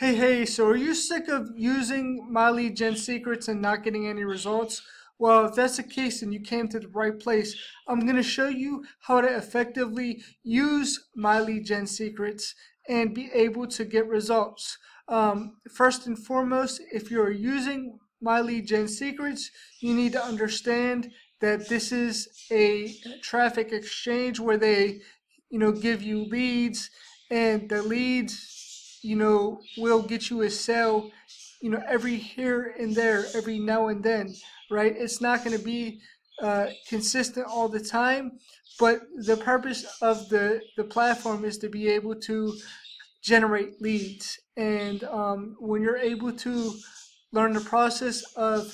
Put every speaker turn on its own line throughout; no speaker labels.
Hey, so are you sick of using myleadgensecrets and not getting any results? Well, if that's the case, then you came to the right place. I'm going to show you how to effectively use myleadgensecrets and be able to get results. First and foremost, if you're using myleadgensecrets, you need to understand that this is a traffic exchange where they, give you leads, and the leads will get you a sale, every here and there, every now and then, right? It's not going to be consistent all the time, but the purpose of the platform is to be able to generate leads. And when you're able to learn the process of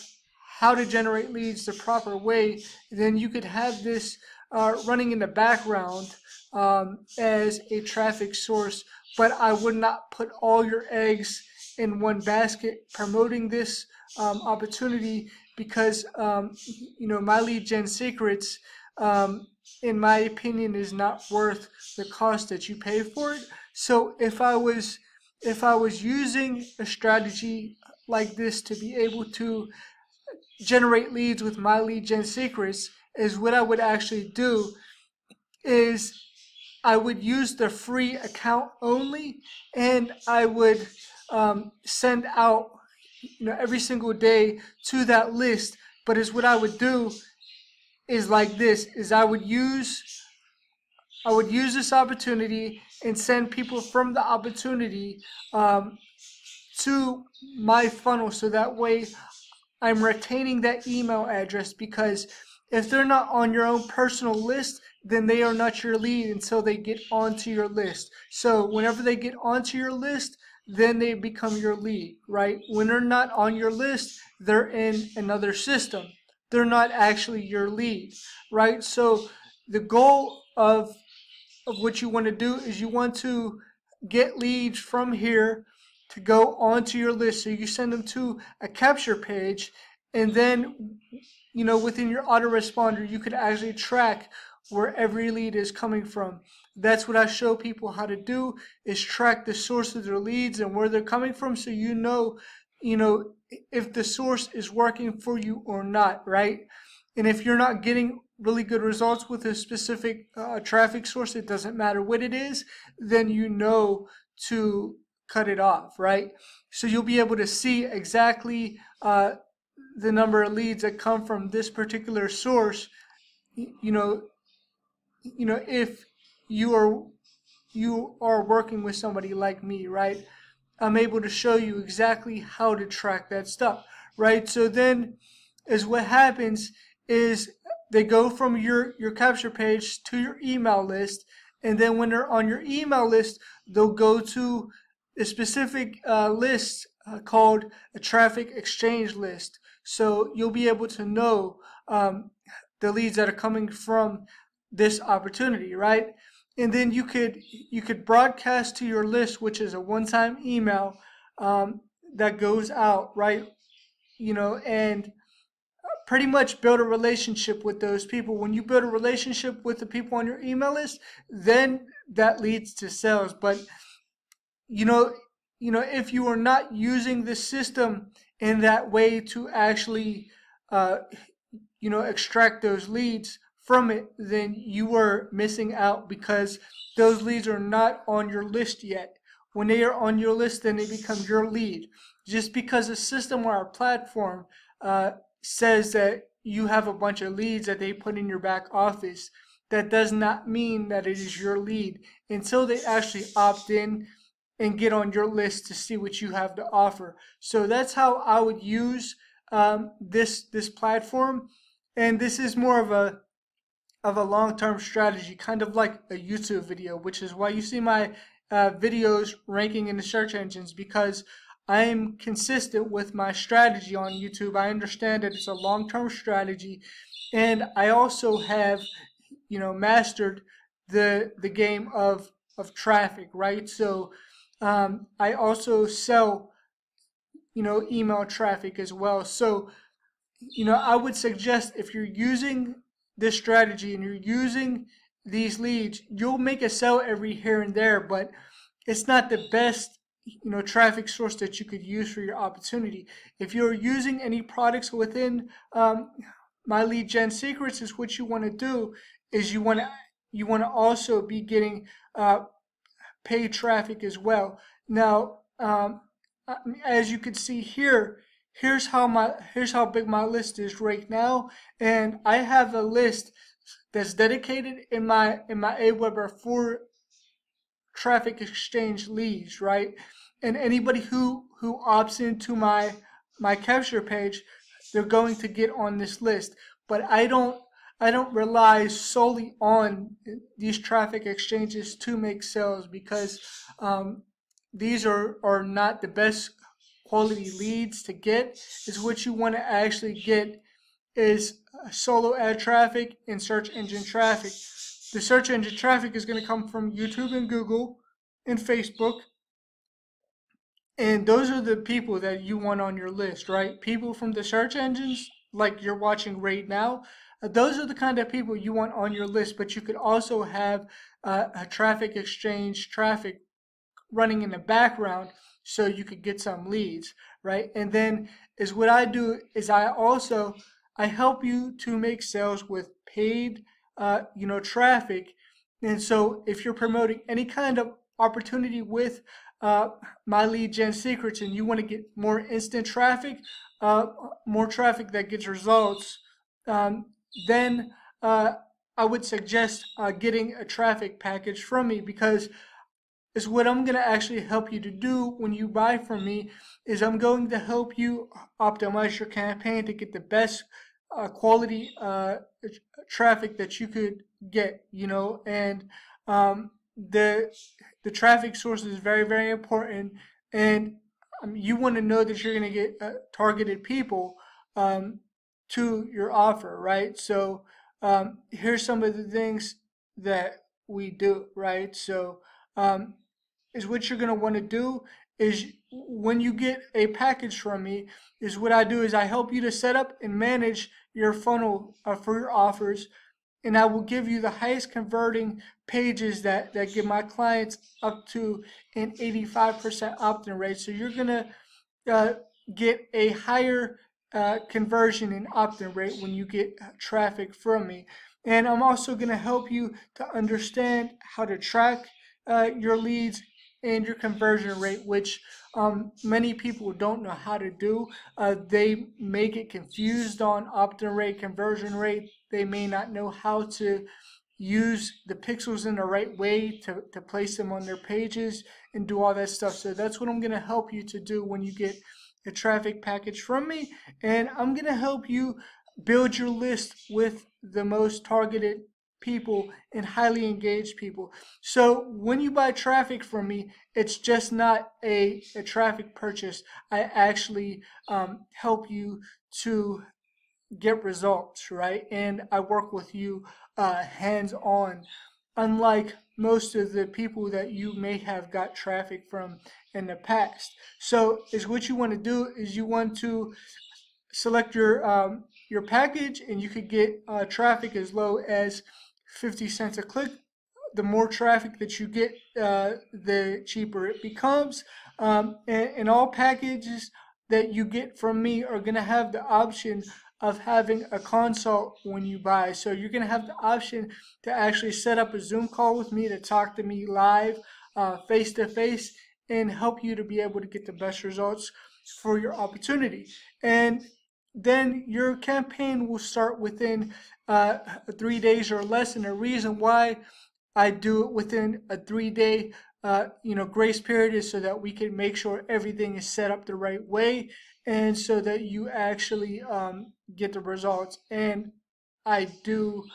how to generate leads the proper way, then you could have this running in the background as a traffic source. But I would not put all your eggs in one basket promoting this opportunity, because myleadgensecrets, in my opinion, is not worth the cost that you pay for it. So if I was using a strategy like this to be able to generate leads with myleadgensecrets, is what I would actually do is I would use the free account only, and I would send out every single day to that list. But is what I would do is like this: is I would use this opportunity and send people from the opportunity to my funnel, so that way I'm retaining that email address, because if they're not on your own personal list, then they are not your lead until they get onto your list. So whenever they get onto your list, then they become your lead, right? When they're not on your list, they're in another system. They're not actually your lead, right? So the goal of what you want to do is you want to get leads from here to go onto your list. So you send them to a capture page, and then within your autoresponder, you could actually track where every lead is coming from. That's what I show people how to do, is track the source of their leads and where they're coming from, so you know if the source is working for you or not, right? And if you're not getting really good results with a specific traffic source, it doesn't matter what it is, then you know to cut it off, right? So you'll be able to see exactly the number of leads that come from this particular source, if you are working with somebody like me, right? I'm able to show you exactly how to track that stuff, right? So then is what happens is they go from your capture page to your email list, and then when they're on your email list, they'll go to a specific list called a traffic exchange list. So you'll be able to know the leads that are coming from this opportunity, right? And then you could broadcast to your list, which is a one-time email that goes out, right? And pretty much build a relationship with those people. When you build a relationship with the people on your email list, then that leads to sales. But if you are not using the system in that way to actually extract those leads from it, then you are missing out, because those leads are not on your list yet. When they are on your list, then they become your lead. Just because a system or a platform says that you have a bunch of leads that they put in your back office, that does not mean that it is your lead until they actually opt in and get on your list to see what you have to offer. So that's how I would use this platform, and this is more of a long-term strategy, kind of like a YouTube video, which is why you see my videos ranking in the search engines, because I am consistent with my strategy on YouTube. I understand that it's a long-term strategy, and I also have mastered the game of traffic, right? So I also sell email traffic as well. So I would suggest, if you're using this strategy and you're using these leads, you'll make a sale every here and there, but it's not the best traffic source that you could use for your opportunity. If you're using any products within My Lead Gen Secrets, is what you want to do is you want to also be getting paid traffic as well. Now, as you can see here, here's how big my list is right now, and I have a list that's dedicated in my Aweber for traffic exchange leads, right? And anybody who opts into my capture page, they're going to get on this list. But I don't rely solely on these traffic exchanges to make sales, because these are not the best quality leads to get. Is what you want to actually get is solo ad traffic and search engine traffic. The search engine traffic is going to come from YouTube and Google and Facebook. And those are the people that you want on your list, right? People from the search engines, like you're watching right now, those are the kind of people you want on your list. But you could also have a traffic exchange traffic running in the background so you could get some leads, right? And then is what I do is I help you to make sales with paid traffic. And so if you're promoting any kind of opportunity with My Lead Gen Secrets, and you want to get more instant traffic, more traffic that gets results, then I would suggest getting a traffic package from me, because is what I'm going to actually help you to do when you buy from me. Is I'm going to help you optimize your campaign to get the best quality traffic that you could get, and the traffic source is very, very important, and you want to know that you're going to get targeted people to your offer, right? So here's some of the things that we do, right? So is what you're going to want to do is when you get a package from me, is what I do is I help you to set up and manage your funnel for your offers, and I will give you the highest converting pages that give my clients up to an 85% opt-in rate. So you're going to get a higher conversion and opt-in rate when you get traffic from me. And I'm also going to help you to understand how to track your leads and your conversion rate, which many people don't know how to do. They may get confused on opt-in rate, conversion rate. They may not know how to use the pixels in the right way to place them on their pages and do all that stuff. So that's what I'm going to help you to do when you get a traffic package from me. And I'm going to help you build your list with the most targeted people and highly engaged people. So when you buy traffic from me, it's just not a traffic purchase. I actually help you to get results, right? And I work with you hands-on, unlike most of the people that you may have got traffic from in the past. So is what you want to do is you want to select your package, and you could get traffic as low as 50 cents a click. The more traffic that you get, the cheaper it becomes. And all packages that you get from me are going to have the option of having a consult when you buy. So you're going to have the option to actually set up a Zoom call with me to talk to me live, face to face, and help you to be able to get the best results for your opportunity. And then your campaign will start within 3 days or less. And the reason why I do it within a 3-day grace period is so that we can make sure everything is set up the right way, and so that you actually get the results. And I do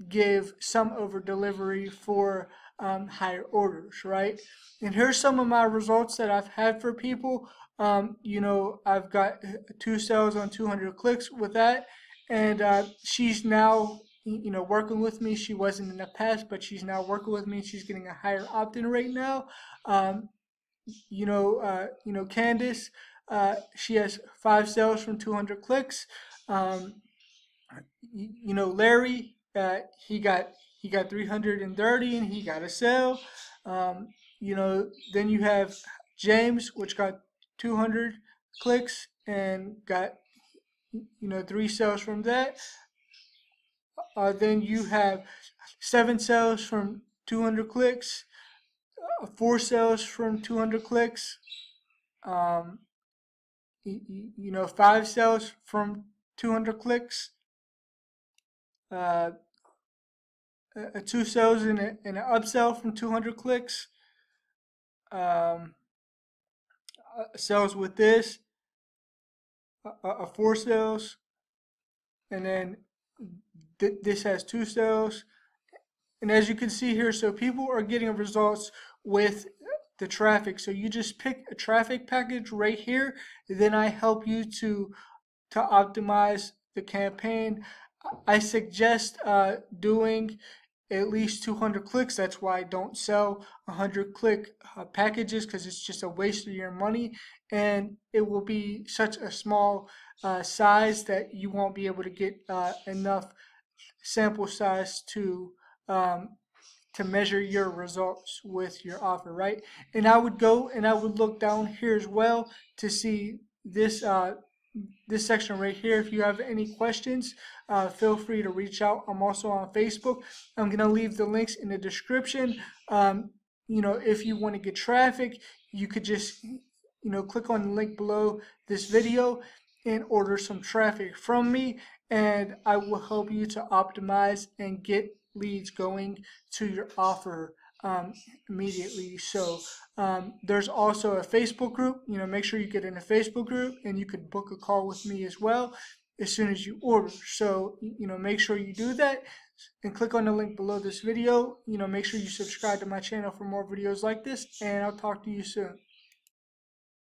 give some over delivery for higher orders, right? And here's some of my results that I've had for people. I've got 2 sales on 200 clicks with that, and she's now working with me. She wasn't in the past, but she's now working with me. She's getting a higher opt-in rate now. Candace, she has 5 sales from 200 clicks. Larry, he got 330 and he got a sale. Then you have James, which got 200 clicks and got 3 sales from that. Then you have 7 sales from 200 clicks, 4 sales from 200 clicks, 5 sales from 200 clicks, 2 sales and an upsell from 200 clicks, sales with this, 4 sales, and then this has 2 sales. And as you can see here, so people are getting results with the traffic. So you just pick a traffic package right here, then I help you to optimize the campaign. I suggest doing at least 200 clicks. That's why I don't sell 100 click packages, because it's just a waste of your money, and it will be such a small size that you won't be able to get enough sample size to measure your results with your offer, right? And I would go and I would look down here as well to see this this section right here. If you have any questions, feel free to reach out. I'm also on Facebook. I'm gonna leave the links in the description. If you want to get traffic, you could just click on the link below this video and order some traffic from me, and I will help you to optimize and get leads going to your offer immediately. So there's also a Facebook group. Make sure you get in a Facebook group, and you could book a call with me as well as soon as you order. So make sure you do that and click on the link below this video. Make sure you subscribe to my channel for more videos like this, and I'll talk to you soon.